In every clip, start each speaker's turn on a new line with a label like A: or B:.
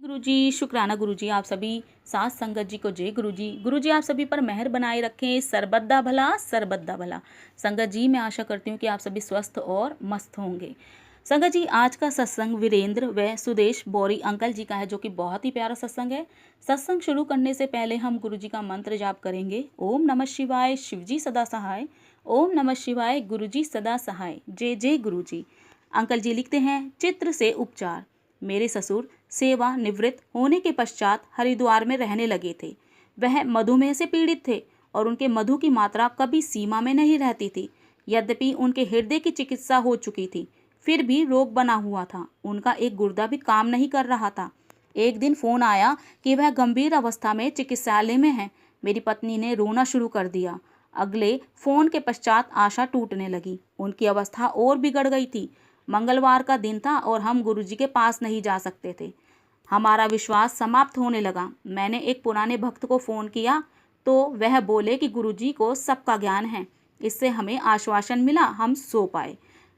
A: गुरुजी, शुक्राना गुरुजी, आप सभी साथ संगत जी को जय गुरुजी। गुरुजी आप सभी पर मेहर बनाए रखें, सरबद्दा भला सरबद्दा भला। संगत जी मैं आशा करती हूँ कि आप सभी स्वस्थ और मस्त होंगे। संगत जी आज का सत्संग वीरेंद्र व सुदेश बौरी अंकल जी का है, जो कि बहुत ही प्यारा सत्संग है। सत्संग शुरू करने से पहले हम गुरुजी का मंत्र जाप करेंगे। ओम नमः शिवाय, शिवजी सदा सहाय। ओम नमः शिवाय, गुरुजी सदा सहाय। जय जय गुरुजी। अंकल जी लिखते हैं, चित्र से उपचार। मेरे ससुर सेवा निवृत्त होने के पश्चात हरिद्वार में रहने लगे थे। वह मधुमेह से पीड़ित थे और उनके मधु की मात्रा कभी सीमा में नहीं रहती थी। यद्यपि उनके हृदय की चिकित्सा हो चुकी थी, फिर भी रोग बना हुआ था। उनका एक गुर्दा भी काम नहीं कर रहा था। एक दिन फोन आया कि वह गंभीर अवस्था में चिकित्सालय में है। मेरी पत्नी ने रोना शुरू कर दिया। अगले फोन के पश्चात आशा टूटने लगी। उनकी अवस्था और बिगड़ गई थी। मंगलवार का दिन था और हम गुरुजी के पास नहीं जा सकते थे। हमारा विश्वास समाप्त होने लगा। मैंने एक पुराने भक्त को फ़ोन किया तो वह बोले कि गुरुजी को सबका ज्ञान है। इससे हमें आश्वासन मिला, हम सो पाए।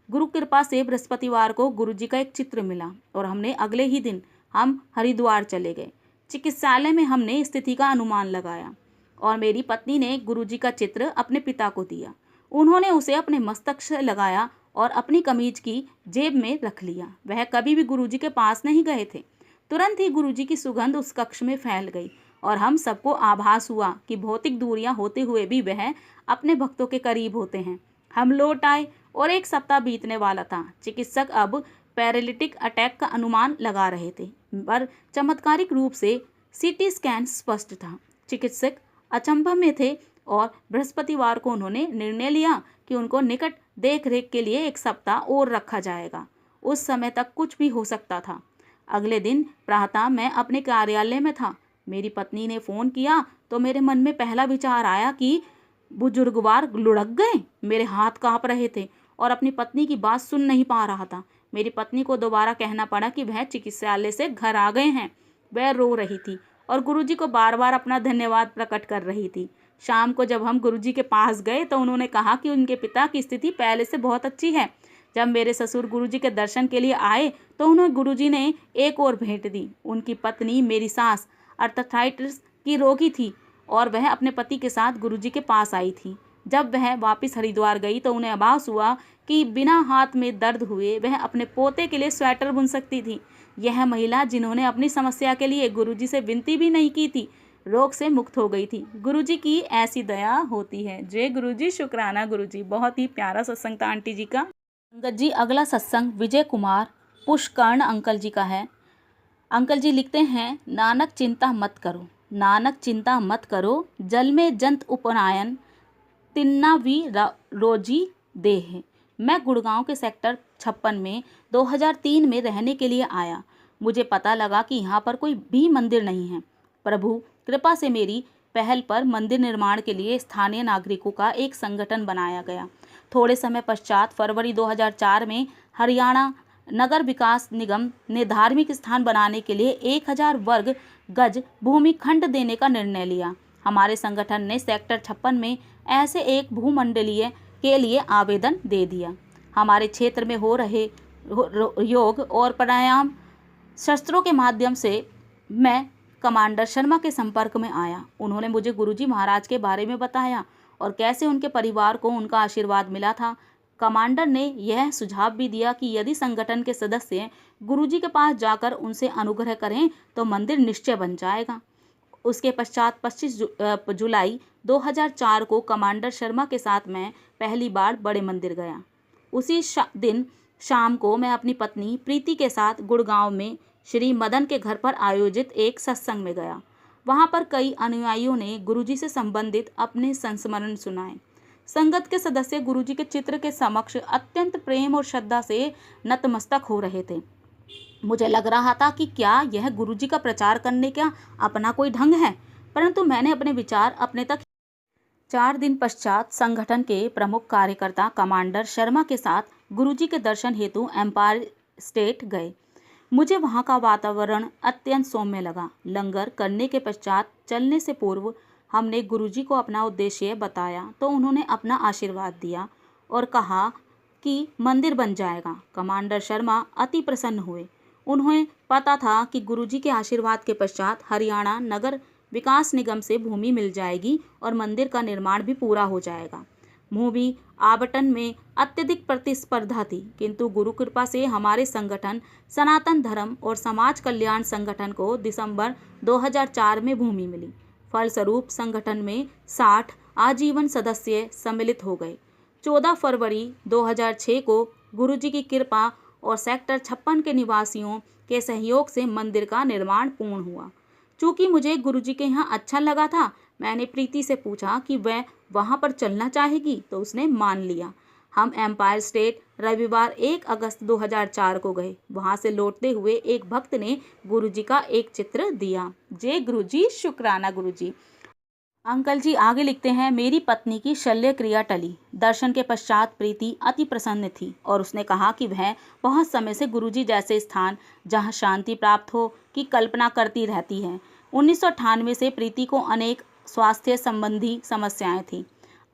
A: गुरु कृपा से बृहस्पतिवार को गुरुजी का एक चित्र मिला और हमने अगले ही दिन हम हरिद्वार चले गए। चिकित्सालय में हमने स्थिति का अनुमान लगाया और मेरी पत्नी ने गुरुजी का चित्र अपने पिता को दिया। उन्होंने उसे अपने मस्तक से लगाया और अपनी कमीज की जेब में रख लिया। वह कभी भी गुरुजी के पास नहीं गए थे। तुरंत ही गुरुजी की सुगंध उस कक्ष में फैल गई और हम सबको आभास हुआ कि भौतिक दूरियां होते हुए भी वह अपने भक्तों के करीब होते हैं। हम लौट आए और एक सप्ताह बीतने वाला था। चिकित्सक अब पैरालिटिक अटैक का अनुमान लगा रहे थे, पर चमत्कारिक रूप से सीटी स्कैन स्पष्ट था। चिकित्सक अचंभा में थे और बृहस्पतिवार को उन्होंने निर्णय लिया कि उनको निकट देखरेख के लिए एक सप्ताह और रखा जाएगा। उस समय तक कुछ भी हो सकता था। अगले दिन प्रातः मैं अपने कार्यालय में था। मेरी पत्नी ने फ़ोन किया तो मेरे मन में पहला विचार आया कि बुजुर्गवार लुढ़क गए। मेरे हाथ कांप रहे थे और अपनी पत्नी की बात सुन नहीं पा रहा था। मेरी पत्नी को दोबारा कहना पड़ा कि वह चिकित्सालय से घर आ गए हैं। वह रो रही थी और गुरुजी को बार बार अपना धन्यवाद प्रकट कर रही थी। शाम को जब हम गुरुजी के पास गए तो उन्होंने कहा कि उनके पिता की स्थिति पहले से बहुत अच्छी है। जब मेरे ससुर गुरुजी के दर्शन के लिए आए तो उन्हें गुरुजी ने एक और भेंट दी। उनकी पत्नी मेरी सास अर्थराइटिस की रोगी थी और वह अपने पति के साथ गुरुजी के पास आई थी। जब वह वापस हरिद्वार गई तो उन्हें आभास हुआ कि बिना हाथ में दर्द हुए वह अपने पोते के लिए स्वेटर बुन सकती थी। यह महिला, जिन्होंने अपनी समस्या के लिए गुरुजी से विनती भी नहीं की थी, रोग से मुक्त हो गई थी। गुरुजी की ऐसी दया होती है। जय गुरुजी, शुक्राना गुरुजी। बहुत ही प्यारा सत्संग था आंटी जी का। संगत जी अगला सत्संग विजय कुमार पुष्कर्ण अंकल जी का है। अंकल जी लिखते हैं, नानक चिंता मत करो, नानक चिंता मत करो, जल में जंत उपनायन तिन्ना वी रोजी देह। मैं गुड़गांव के सेक्टर 56 में 2003 में रहने के लिए आया। मुझे पता लगा कि यहाँ पर कोई भी मंदिर नहीं है। प्रभु कृपा से मेरी पहल पर मंदिर निर्माण के लिए स्थानीय नागरिकों का एक संगठन बनाया गया। थोड़े समय पश्चात फरवरी 2004 में हरियाणा नगर विकास निगम ने धार्मिक स्थान बनाने के लिए 1000 वर्ग गज भूमि खंड देने का निर्णय लिया। हमारे संगठन ने सेक्टर 56 में ऐसे एक भूमंडलीय के लिए आवेदन दे दिया। हमारे क्षेत्र में हो रहे योग और प्राणायाम शस्त्रों के माध्यम से मैं कमांडर शर्मा के संपर्क में आया। उन्होंने मुझे गुरुजी महाराज के बारे में बताया और कैसे उनके परिवार को उनका आशीर्वाद मिला था। कमांडर ने यह सुझाव भी दिया कि यदि संगठन के सदस्य गुरुजी के पास जाकर उनसे अनुग्रह करें तो मंदिर निश्चय बन जाएगा। उसके पश्चात 25 जुलाई 2004 को कमांडर शर्मा के साथ मैं पहली बार बड़े मंदिर गया। उसी दिन शाम को मैं अपनी पत्नी प्रीति के साथ गुड़गांव में श्री मदन के घर पर आयोजित एक सत्संग में गया। वहां पर कई अनुयायियों ने गुरुजी से संबंधित अपने संस्मरण सुनाए। संगत के सदस्य गुरुजी के चित्र के समक्ष अत्यंत प्रेम और श्रद्धा से नतमस्तक हो रहे थे। मुझे लग रहा था कि क्या यह गुरुजी का प्रचार करने का अपना कोई ढंग है, परंतु मैंने अपने विचार अपने तक। 4 दिन पश्चात संगठन के प्रमुख कार्यकर्ता कमांडर शर्मा के साथ गुरुजी के दर्शन हेतु एम्पायर स्टेट गए। मुझे वहाँ का वातावरण अत्यंत सौम्य लगा। लंगर करने के पश्चात चलने से पूर्व हमने गुरुजी को अपना उद्देश्य बताया तो उन्होंने अपना आशीर्वाद दिया और कहा कि मंदिर बन जाएगा। कमांडर शर्मा अति प्रसन्न हुए। उन्हें पता था कि गुरुजी के आशीर्वाद के पश्चात हरियाणा नगर विकास निगम से भूमि मिल जाएगी और मंदिर का निर्माण भी पूरा हो जाएगा। भूमि आवंटन में अत्यधिक प्रतिस्पर्धा थी, किंतु गुरु कृपा से हमारे संगठन सनातन धर्म और समाज कल्याण संगठन को दिसंबर 2004 में भूमि मिली। फलस्वरूप संगठन में 60 आजीवन सदस्य सम्मिलित हो गए। 14 फरवरी 2006 को गुरुजी की कृपा और सेक्टर 56 के निवासियों के सहयोग से मंदिर का निर्माण पूर्ण हुआ। चूंकि मुझे गुरुजी के यहाँ अच्छा लगा था, मैंने प्रीति से पूछा कि वह वहाँ पर चलना चाहेगी, तो उसने मान लिया। हम एम्पायर स्टेट रविवार 1 अगस्त 2004 को गए। वहाँ से लौटते हुए एक भक्त ने गुरुजी का एक चित्र दिया। जय गुरुजी, शुक्राना गुरुजी। अंकल जी आगे लिखते हैं, मेरी पत्नी की शल्य क्रिया टली। दर्शन के पश्चात प्रीति अति प्रसन्न थी और उसने कहा कि वह बहुत समय से गुरुजी जैसे स्थान जहां शांति प्राप्त हो की कल्पना करती रहती है। 1998 से प्रीति को अनेक स्वास्थ्य संबंधी समस्याएं थीं।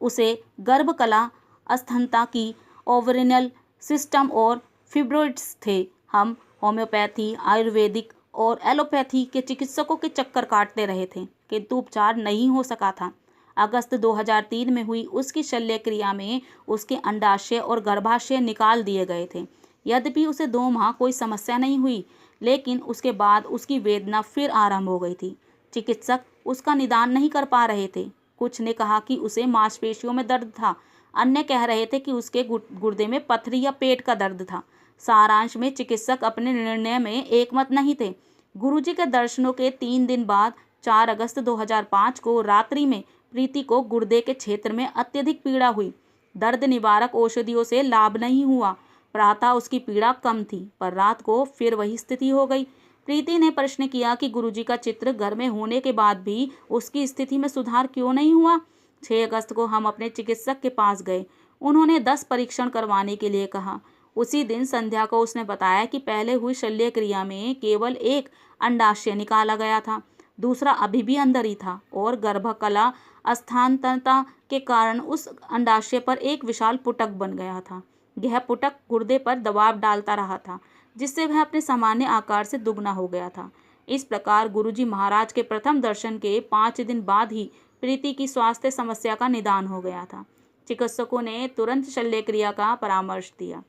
A: उसे गर्भकला, अस्थनता की, ओवरिनल सिस्टम और फिब्रोइड्स थे। हम होम्योपैथी, आयुर्वेदिक और एलोपैथी के चिकित्सकों के चक्कर काटते रहे थे, किंतु उपचार नहीं हो सका था। अगस्त 2003 में हुई उसकी शल्य क्रिया में उसके अंडाशय और गर्भाशय निकाल दिए गए थे। यद्यपि उसे 2 माह कोई समस्या नहीं हुई, लेकिन उसके बाद उसकी वेदना फिर आरंभ हो गई थी। चिकित्सक उसका निदान नहीं कर पा रहे थे। कुछ ने कहा कि उसे मांसपेशियों में दर्द था, अन्य कह रहे थे कि उसके गुर्दे में पथरी या पेट का दर्द था। सारांश में चिकित्सक अपने निर्णय में एकमत नहीं थे। गुरुजी के दर्शनों के 3 दिन बाद 4 अगस्त 2005 को रात्रि में प्रीति को गुर्दे के क्षेत्र में अत्यधिक पीड़ा हुई। दर्द निवारक औषधियों से लाभ नहीं हुआ। प्रातः उसकी पीड़ा कम थी, पर रात को फिर वही स्थिति हो गई। प्रीति ने प्रश्न किया कि गुरुजी का चित्र घर में होने के बाद भी उसकी स्थिति में सुधार क्यों नहीं हुआ। 6 अगस्त को हम अपने चिकित्सक के पास गए। उन्होंने 10 परीक्षण करवाने के लिए कहा। उसी दिन संध्या को उसने बताया कि पहले हुई शल्य क्रिया में केवल एक अंडाशय निकाला गया था, दूसरा अभी भी अंदर ही था और गर्भकला अस्थानता के कारण उस अंडाशय पर एक विशाल पुटक बन गया था। यह पुटक गुर्दे पर दबाव डालता रहा था, जिससे वह अपने सामान्य आकार से दुगना हो गया था। इस प्रकार गुरुजी महाराज के प्रथम दर्शन के 5 दिन बाद ही प्रीति की स्वास्थ्य समस्या का निदान हो गया था। चिकित्सकों ने तुरंत शल्य क्रिया का परामर्श दिया।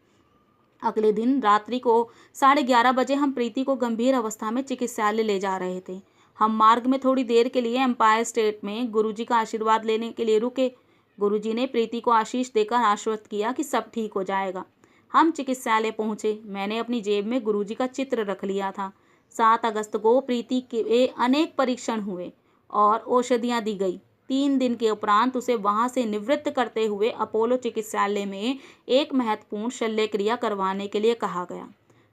A: अगले दिन रात्रि को 11:30 बजे हम प्रीति को गंभीर अवस्था में चिकित्सालय ले जा रहे थे। हम मार्ग में थोड़ी देर के लिए एम्पायर स्टेट में गुरुजी का आशीर्वाद लेने के लिए रुके। गुरुजी ने प्रीति को आशीष देकर आश्वस्त किया कि सब ठीक हो जाएगा। हम चिकित्सालय पहुंचे। मैंने अपनी जेब में गुरुजी का चित्र रख लिया था। 7 अगस्त को प्रीति के अनेक परीक्षण हुए और औषधियाँ दी गई। 3 दिन के उपरांत उसे वहां से निवृत्त करते हुए अपोलो चिकित्सालय में एक महत्वपूर्ण शल्य क्रिया करवाने के लिए कहा गया।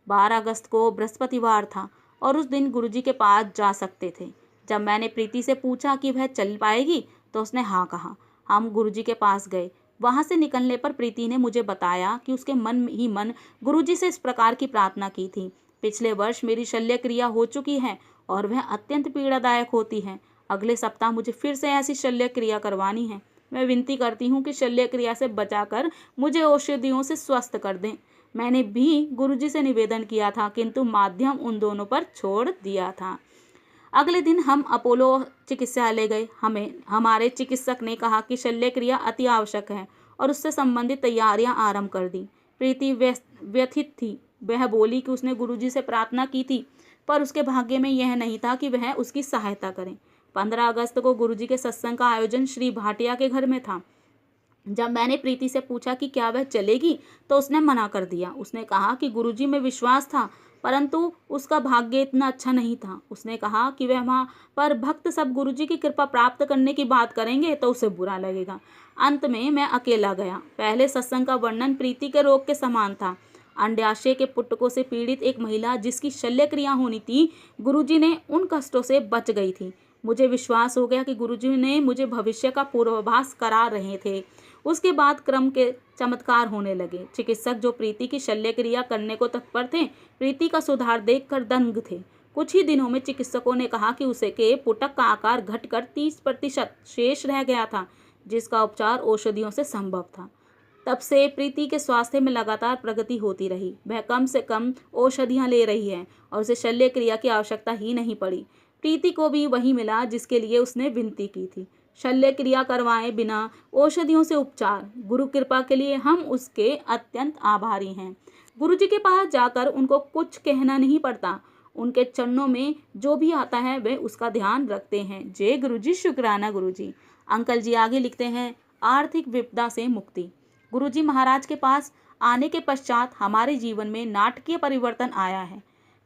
A: 12 अगस्त को बृहस्पतिवार था और उस दिन गुरुजी के पास जा सकते थे। जब मैंने प्रीति से पूछा कि वह चल पाएगी, तो उसने हाँ कहा। हम गुरुजी के पास गए। वहां से निकलने पर प्रीति ने मुझे बताया कि उसके मन ही मन गुरुजी से इस प्रकार की प्रार्थना की थी, पिछले वर्ष मेरी शल्य क्रिया हो चुकी है और वह अत्यंत पीड़ादायक होती है। अगले सप्ताह मुझे फिर से ऐसी शल्य क्रिया करवानी है। मैं विनती करती हूँ कि शल्य क्रिया से बचाकर मुझे औषधियों से स्वस्थ कर दें। मैंने भी गुरुजी से निवेदन किया था, किंतु माध्यम उन दोनों पर छोड़ दिया था। अगले दिन हम अपोलो चिकित्सालय गए। हमारे चिकित्सक ने कहा कि शल्य क्रिया अति आवश्यक है और उससे संबंधित तैयारियां आरंभ कर दी। प्रीति व्यथित थी। वह बोली कि उसने गुरुजी से प्रार्थना की थी, पर उसके भाग्य में यह नहीं था कि वह उसकी सहायता करें। 15 अगस्त को गुरुजी के सत्संग का आयोजन श्री भाटिया के घर में था। जब मैंने प्रीति से पूछा कि क्या वह चलेगी, तो उसने मना कर दिया। उसने कहा कि गुरुजी में विश्वास था, परंतु उसका भाग्य इतना अच्छा नहीं था। उसने कहा कि वह वहाँ पर भक्त सब गुरुजी की कृपा प्राप्त करने की बात करेंगे तो उसे बुरा लगेगा। अंत में मैं अकेला गया। पहले सत्संग का वर्णन प्रीति के रोग के समान था। अंडाशय के पुटकों से पीड़ित एक महिला जिसकी शल्य क्रिया होनी थी, गुरुजी ने उन कष्टों से बच गई थी। मुझे विश्वास हो गया कि गुरुजी ने मुझे भविष्य का पूर्वाभास करा रहे थे। उसके बाद क्रम के चमत्कार होने लगे। चिकित्सक जो प्रीति की शल्य क्रिया करने को तत्पर थे, प्रीति का सुधार देखकर दंग थे। कुछ ही दिनों में चिकित्सकों ने कहा कि उसे के पुटक का आकार घटकर 30% शेष रह गया था, जिसका उपचार औषधियों से संभव था। तब से प्रीति के स्वास्थ्य में लगातार प्रगति होती रही। वह कम से कम औषधियाँ ले रही है और उसे शल्य क्रिया की आवश्यकता ही नहीं पड़ी। प्रीति को भी वही मिला जिसके लिए उसने विनती की थी, शल्य क्रिया करवाए बिना औषधियों से उपचार। गुरु कृपा के लिए हम उसके अत्यंत आभारी हैं। गुरु जी के पास जाकर उनको कुछ कहना नहीं पड़ता। उनके चरणों में जो भी आता है वे उसका ध्यान रखते हैं। जय गुरु जी, शुक्राना गुरु जी। अंकल जी आगे लिखते हैं, आर्थिक विपदा से मुक्ति। गुरु जी महाराज के पास आने के पश्चात हमारे जीवन में नाटकीय परिवर्तन आया है।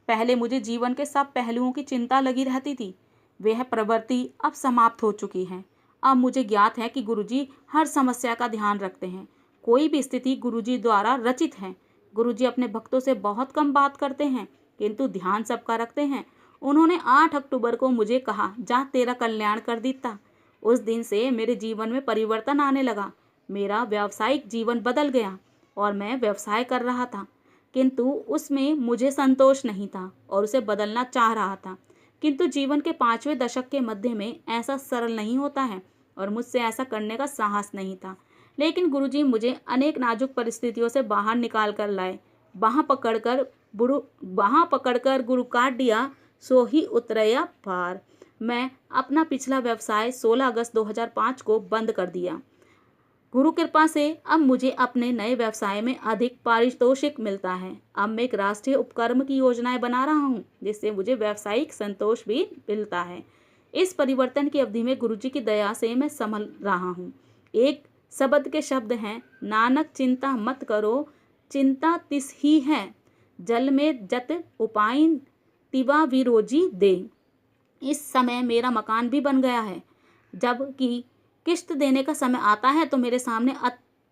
A: पहले मुझे जीवन के सब पहलुओं की चिंता लगी रहती थी, वह प्रवृत्ति अब समाप्त हो चुकी है। अब मुझे ज्ञात है कि गुरुजी हर समस्या का ध्यान रखते हैं। कोई भी स्थिति गुरुजी द्वारा रचित है। गुरुजी अपने भक्तों से बहुत कम बात करते हैं, किंतु ध्यान सबका रखते हैं। उन्होंने 8 अक्टूबर को मुझे कहा, जा तेरा कल्याण कर देता। उस दिन से मेरे जीवन में परिवर्तन आने लगा। मेरा व्यावसायिक जीवन बदल गया और मैं व्यवसाय कर रहा था, किंतु उसमें मुझे संतोष नहीं था और उसे बदलना चाह रहा था। किंतु जीवन के 5वें दशक के मध्य में ऐसा सरल नहीं होता है और मुझसे ऐसा करने का साहस नहीं था। लेकिन गुरुजी मुझे अनेक नाजुक परिस्थितियों से बाहर निकाल कर लाए। बाहाँ पकड़कर गुरु काट दिया, सो ही उतरया पार। मैं अपना पिछला व्यवसाय 16 अगस्त 2005 को बंद कर दिया। गुरु कृपा से अब मुझे अपने नए व्यवसाय में अधिक पारितोषिक मिलता है। अब मैं एक राष्ट्रीय उपक्रम की योजनाएं बना रहा हूँ, जिससे मुझे व्यावसायिक संतोष भी मिलता है। इस परिवर्तन की अवधि में गुरुजी की दया से मैं संभल रहा हूँ। एक शब्द के शब्द हैं, नानक चिंता मत करो, चिंता तिस ही है, जल में जत उपाय तिवा विरोजी दे। इस समय मेरा मकान भी बन गया है। जबकि किश्त देने का समय आता है तो मेरे सामने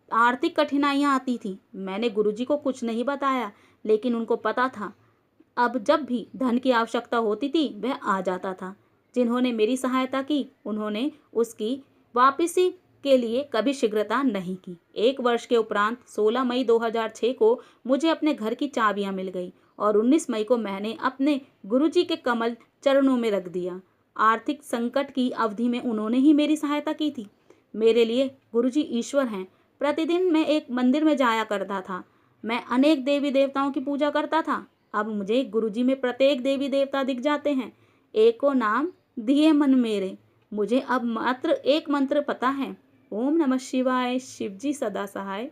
A: आर्थिक कठिनाइयाँ आती थी। मैंने गुरुजी को कुछ नहीं बताया, लेकिन उनको पता था। अब जब भी धन की आवश्यकता होती थी वह आ जाता था। जिन्होंने मेरी सहायता की उन्होंने उसकी वापसी के लिए कभी शीघ्रता नहीं की। 1 वर्ष के उपरांत 16 मई 2006 को मुझे अपने घर की चाबियां मिल गई और 19 मई को मैंने अपने गुरुजी के कमल चरणों में रख दिया। आर्थिक संकट की अवधि में उन्होंने ही मेरी सहायता की थी। मेरे लिए गुरुजी ईश्वर हैं। प्रतिदिन मैं एक मंदिर में जाया करता था। मैं अनेक देवी देवताओं की पूजा करता था। अब मुझे गुरुजी में प्रत्येक देवी देवता दिख जाते हैं। एक को नाम दिए मन मेरे। मुझे अब मात्र एक मंत्र पता है, ओम नमः शिवाय, शिवजी सदा सहाय।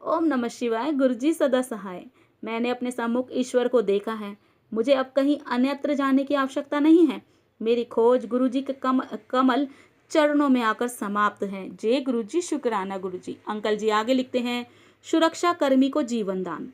A: ओम नमः शिवाय, गुरुजी सदा सहाय। मैंने अपने सम्मुख ईश्वर को देखा है। मुझे अब कहीं अन्यत्र जाने की आवश्यकता नहीं है। मेरी खोज गुरुजी के कमल चरणों में आकर समाप्त है। जय गुरुजी, शुक्राना गुरुजी। अंकल जी आगे लिखते हैं, सुरक्षा कर्मी को जीवन दान।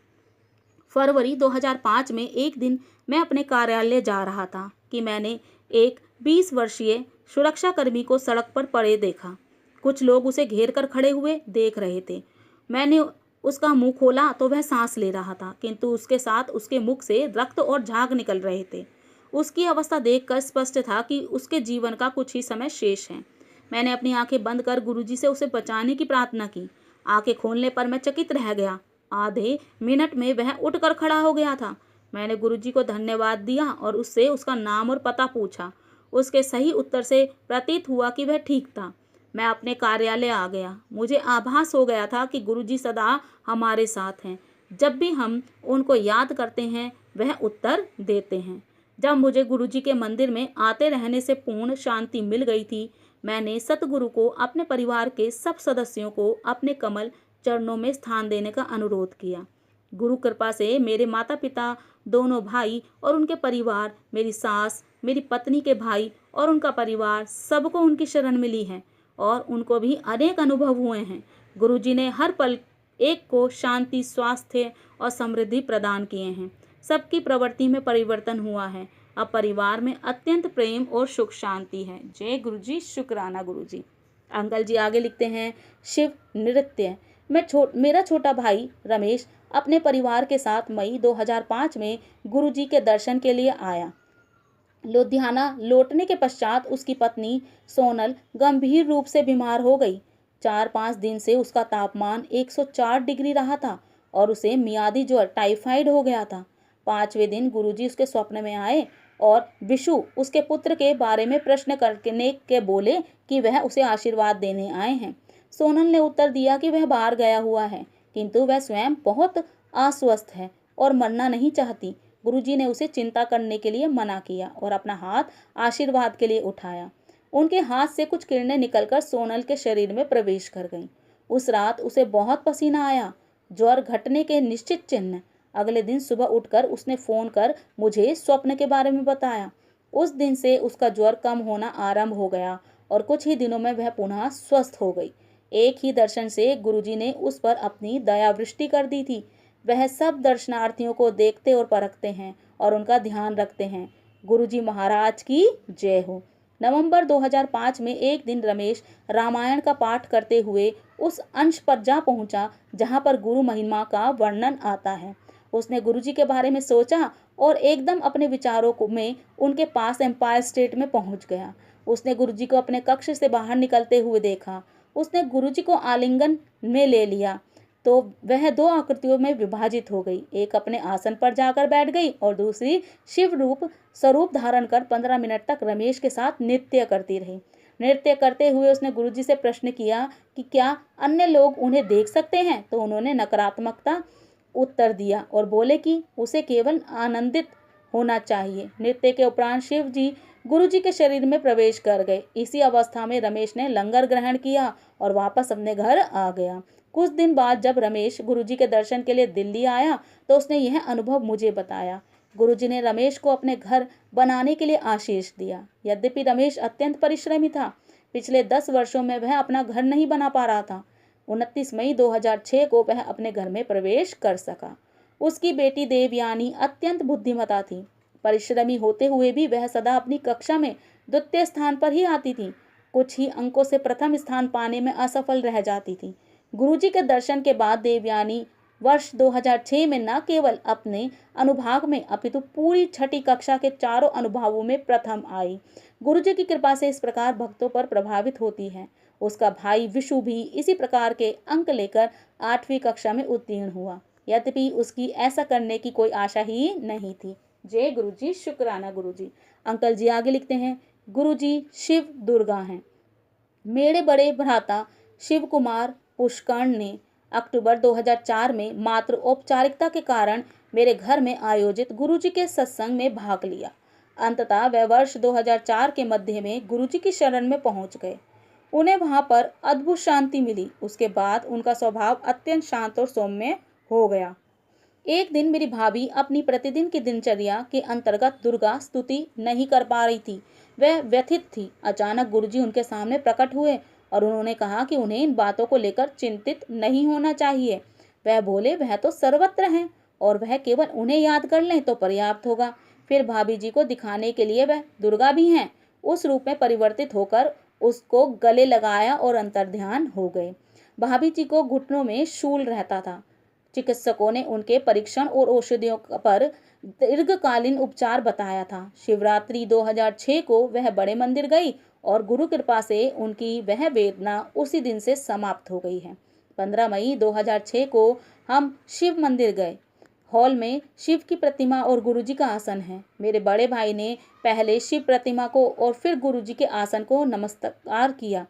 A: फरवरी 2005 में एक दिन मैं अपने कार्यालय जा रहा था कि मैंने एक 20 वर्षीय सुरक्षाकर्मी को सड़क पर पड़े देखा। कुछ लोग उसे घेर कर खड़े हुए देख रहे थे। मैंने उसका मुंह खोला तो वह सांस ले रहा था, किंतु उसके साथ उसके मुख से रक्त और झाग निकल रहे थे। उसकी अवस्था देखकर स्पष्ट था कि उसके जीवन का कुछ ही समय शेष है। मैंने अपनी आंखें बंद कर गुरुजी से उसे बचाने की प्रार्थना की। आंखें खोलने पर मैं चकित रह गया। आधे मिनट में वह उठकर खड़ा हो गया था। मैंने गुरुजी को धन्यवाद दिया और उससे उसका नाम और पता पूछा। उसके सही उत्तर से प्रतीत हुआ कि वह ठीक था। मैं अपने कार्यालय आ गया। मुझे आभास हो गया था कि गुरुजी सदा हमारे साथ हैं। जब भी हम उनको याद करते हैं वह उत्तर देते हैं। जब मुझे गुरुजी के मंदिर में आते रहने से पूर्ण शांति मिल गई थी, मैंने सतगुरु को अपने परिवार के सब सदस्यों को अपने कमल चरणों में स्थान देने का अनुरोध किया। गुरु कृपा से मेरे माता पिता, दोनों भाई और उनके परिवार, मेरी सास, मेरी पत्नी के भाई और उनका परिवार, सबको उनकी शरण मिली है और उनको भी अनेक अनुभव हुए हैं। गुरुजी ने हर पल एक को शांति, स्वास्थ्य और समृद्धि प्रदान किए हैं। सबकी प्रवृत्ति में परिवर्तन हुआ है। अब परिवार में अत्यंत प्रेम और सुख शांति है। जय गुरुजी, शुक्राना गुरुजी। अंकल जी आगे लिखते हैं, शिव नृत्य। मेरा छोटा भाई रमेश अपने परिवार के साथ मई 2005 में गुरुजी के दर्शन के लिए आया। लुधियाना लौटने के पश्चात उसकी पत्नी सोनल गंभीर रूप से बीमार हो गई। 4-5 दिन से उसका तापमान 104 डिग्री रहा था और उसे मियादी ज्वर, टाइफाइड हो गया था। 5वें दिन गुरुजी उसके स्वप्न में आए और विशु उसके पुत्र के बारे में प्रश्न करने के बोले कि वह उसे आशीर्वाद देने आए हैं। सोनल ने उत्तर दिया कि वह बाहर गया हुआ है, किंतु वह स्वयं बहुत अस्वस्थ है और मरना नहीं चाहती। गुरुजी ने उसे चिंता करने के लिए मना किया और अपना हाथ आशीर्वाद के लिए उठाया। उनके हाथ से कुछ किरणें निकलकर सोनल के शरीर में प्रवेश कर गईं। उस रात उसे बहुत पसीना आया, ज्वर घटने के निश्चित चिन्ह। अगले दिन सुबह उठकर उसने फोन कर मुझे स्वप्न के बारे में बताया। उस दिन से उसका ज्वर कम होना आरंभ हो गया और कुछ ही दिनों में वह पुनः स्वस्थ हो गई। एक ही दर्शन से गुरुजी ने उस पर अपनी दयावृष्टि कर दी थी। वह सब दर्शनार्थियों को देखते और परखते हैं और उनका ध्यान रखते हैं। गुरुजी महाराज की जय हो। नवंबर 2005 में एक दिन रमेश रामायण का पाठ करते हुए उस अंश पर जा पहुंचा जहां पर गुरु महिमा का वर्णन आता है। उसने गुरुजी के बारे में सोचा और एकदम अपने विचारों में उनके पास एम्पायर स्टेट में पहुंच गया। उसने गुरुजी को अपने कक्ष से बाहर निकलते हुए देखा। उसने गुरुजी को आलिंगन में ले लिया तो वह दो आकृतियों में विभाजित हो गई। एक अपने आसन पर जाकर बैठ गई और दूसरी शिव रूप स्वरूप धारण कर 15 मिनट तक रमेश के साथ नृत्य करती रही। नृत्य करते हुए उसने गुरुजी से प्रश्न किया कि क्या अन्य लोग उन्हें देख सकते हैं, तो उन्होंने नकारात्मकता उत्तर दिया और बोले कि उसे केवल आनंदित होना चाहिए। नृत्य के उपरांत शिव जी गुरुजी के शरीर में प्रवेश कर गए। इसी अवस्था में रमेश ने लंगर ग्रहण किया और वापस अपने घर आ गया। कुछ दिन बाद जब रमेश गुरुजी के दर्शन के लिए दिल्ली आया तो उसने यह अनुभव मुझे बताया। गुरुजी ने रमेश को अपने घर बनाने के लिए आशीष दिया। यद्यपि रमेश अत्यंत परिश्रमी था, पिछले 10 वर्षों में वह अपना घर नहीं बना पा रहा था। 29 मई 2006 को वह अपने घर में प्रवेश कर सका। उसकी बेटी देवयानी अत्यंत बुद्धिमता थी। परिश्रमी होते हुए भी वह सदा अपनी कक्षा में द्वितीय स्थान पर ही आती थी। कुछ ही अंकों से प्रथम स्थान पाने में असफल रह जाती थी। गुरुजी के दर्शन के बाद देवयानी वर्ष 2006 में न केवल अपने अनुभाग में अपितु पूरी छठी कक्षा के चारों अनुभागों में प्रथम आई। गुरुजी की कृपा से इस प्रकार भक्तों पर प्रभावित होती है। उसका भाई विशु भी इसी प्रकार के अंक लेकर 8वीं कक्षा में उत्तीर्ण हुआ। यद्यपि उसकी ऐसा करने की कोई आशा ही नहीं थी। जय गुरुजी, शुक्राना गुरुजी। अंकल जी आगे लिखते हैं, गुरुजी शिव दुर्गा हैं। मेरे बड़े भ्राता शिव कुमार पुष्कर्ण ने अक्टूबर 2004 में मात्र औपचारिकता के कारण मेरे घर में आयोजित गुरुजी के सत्संग में भाग लिया। अंततः वह वर्ष 2004 के मध्य में गुरुजी की शरण में पहुंच गए। उन्हें वहां पर अद्भुत शांति मिली। उसके बाद उनका स्वभाव अत्यंत शांत और सौम्य हो गया। एक दिन मेरी भाभी अपनी प्रतिदिन की दिनचर्या के अंतर्गत दुर्गा स्तुति नहीं कर पा रही थी। वह व्यथित थी। अचानक गुरुजी उनके सामने प्रकट हुए और उन्होंने कहा कि उन्हें इन बातों को लेकर चिंतित नहीं होना चाहिए। वह बोले, वह तो सर्वत्र हैं और वह केवल उन्हें याद कर लें तो पर्याप्त होगा। फिर भाभी जी को दिखाने के लिए वह दुर्गा भी हैं, उस रूप में परिवर्तित होकर उसको गले लगाया और अंतर्ध्यान हो गए। भाभी जी को घुटनों में शूल रहता था। चिकित्सकों ने उनके परीक्षण और औषधियों पर दीर्घकालीन उपचार बताया था। शिवरात्रि 2006 को वह बड़े मंदिर गई और गुरु कृपा से उनकी वह वेदना उसी दिन से समाप्त हो गई है। 15 मई 2006 को हम शिव मंदिर गए। हॉल में शिव की प्रतिमा और गुरुजी का आसन है। मेरे बड़े भाई ने पहले शिव प्रतिमा को और फिर गुरुजी के आसन को नमस्कार किया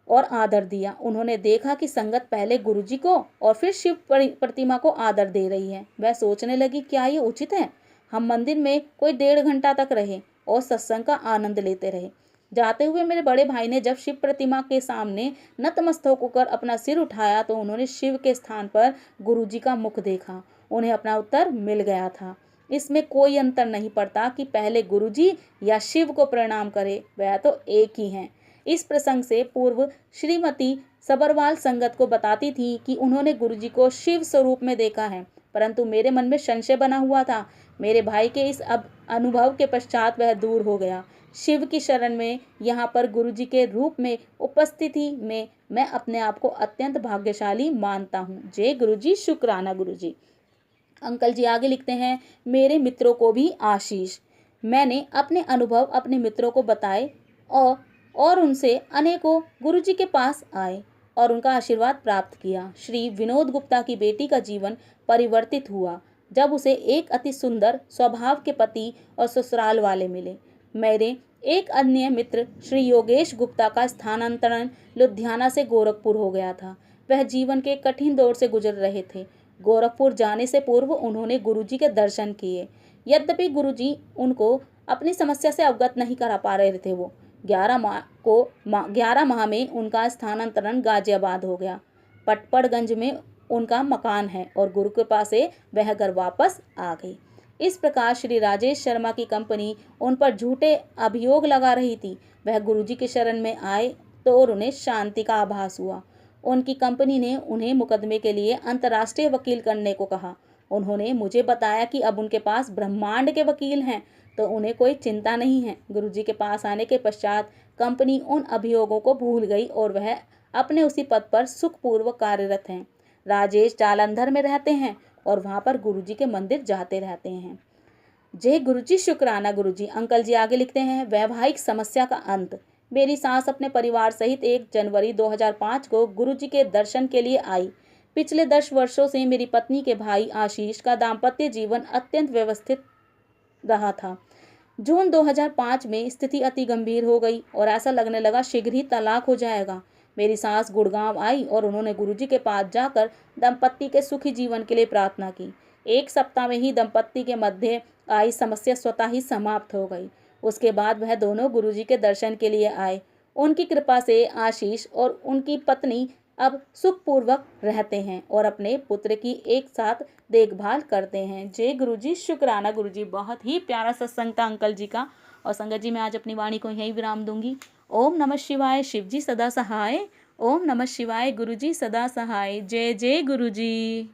A: और आदर दिया। उन्होंने देखा कि संगत पहले गुरुजी को और फिर शिव प्रतिमा को आदर दे रही है। वह सोचने लगी, क्या ये उचित है? हम मंदिर में कोई 1.5 घंटा तक रहे और सत्संग का आनंद लेते रहे। जाते हुए मेरे बड़े भाई ने जब शिव प्रतिमा के सामने नतमस्तक होकर अपना सिर उठाया तो उन्होंने शिव के स्थान पर गुरुजी का मुख देखा। उन्हें अपना उत्तर मिल गया था। इसमें कोई अंतर नहीं पड़ता कि पहले गुरुजी या शिव को प्रणाम करे, वह तो एक ही हैं। इस प्रसंग से पूर्व श्रीमती सबरवाल संगत को बताती थी कि उन्होंने गुरुजी को शिव स्वरूप में देखा है, परंतु मेरे मन में संशय बना हुआ था। मेरे भाई के इस अनुभव के पश्चात वह दूर हो गया। शिव की शरण में यहाँ पर गुरुजी के रूप में उपस्थिति में मैं अपने आप को अत्यंत भाग्यशाली मानता हूँ। जय गुरुजी, शुक्राना गुरुजी। अंकल जी आगे लिखते हैं, मेरे मित्रों को भी आशीष। मैंने अपने अनुभव अपने मित्रों को बताए और उनसे अनेकों गुरुजी के पास आए और उनका आशीर्वाद प्राप्त किया। श्री विनोद गुप्ता की बेटी का जीवन परिवर्तित हुआ जब उसे एक अति सुंदर स्वभाव के पति और ससुराल वाले मिले। मेरे एक अन्य मित्र श्री योगेश गुप्ता का स्थानांतरण लुधियाना से गोरखपुर हो गया था। वह जीवन के कठिन दौर से गुजर रहे थे। गोरखपुर जाने से पूर्व उन्होंने गुरुजी के दर्शन किए। यद्यपि गुरुजी उनको अपनी समस्या से अवगत नहीं करा पा रहे थे। वो 11 माह में उनका स्थानांतरण गाजियाबाद हो गया। पटपड़गंज में उनका मकान है और गुरु कृपा से वह घर वापस आ गई। इस प्रकार श्री राजेश शर्मा की कंपनी उन पर झूठे अभियोग लगा रही थी। वह गुरुजी के शरण में आए तो और उन्हें शांति का आभास हुआ। उनकी कंपनी ने उन्हें मुकदमे के लिए अंतर्राष्ट्रीय वकील करने को कहा। उन्होंने मुझे बताया कि अब उनके पास ब्रह्मांड के वकील हैं, तो उन्हें कोई चिंता नहीं है। गुरुजी के पास आने के पश्चात कंपनी उन अभियोगों को भूल गई और वह अपने उसी पद पर सुखपूर्वक कार्यरत हैं। राजेश जालंधर में रहते हैं और वहाँ पर गुरुजी के मंदिर जाते रहते हैं। जय गुरुजी, शुक्राना गुरुजी। अंकल जी आगे लिखते हैं, वैवाहिक समस्या का अंत। मेरी सास अपने परिवार सहित 1 जनवरी 2005 को गुरुजी के दर्शन के लिए आई। पिछले 10 वर्षों से मेरी पत्नी के भाई आशीष का दाम्पत्य जीवन अत्यंत व्यवस्थित रहा था। जून 2005 में स्थिति अति गंभीर हो गई और ऐसा लगने लगा शीघ्र ही तलाक हो जाएगा। मेरी सास गुड़गांव आई और उन्होंने गुरुजी के पास जाकर दंपत्ति के सुखी जीवन के लिए प्रार्थना की। 1 सप्ताह में ही दंपत्ति के मध्य आई समस्या स्वतः ही समाप्त हो गई। उसके बाद वह दोनों गुरुजी के दर्शन के लिए आए। उनकी कृपा से आशीष और उनकी पत्नी अब सुखपूर्वक रहते हैं और अपने पुत्र की एक साथ देखभाल करते हैं। जय गुरुजी, शुक्राना गुरुजी। बहुत ही प्यारा सत्संग था अंकल जी का। और संगत जी, मैं आज अपनी वाणी को यहीं विराम दूंगी। ओम नमः शिवाय। शिव जी सदा सहाय। ओम नमः शिवाय। गुरुजी सदा सहाय। जय जय गुरुजी।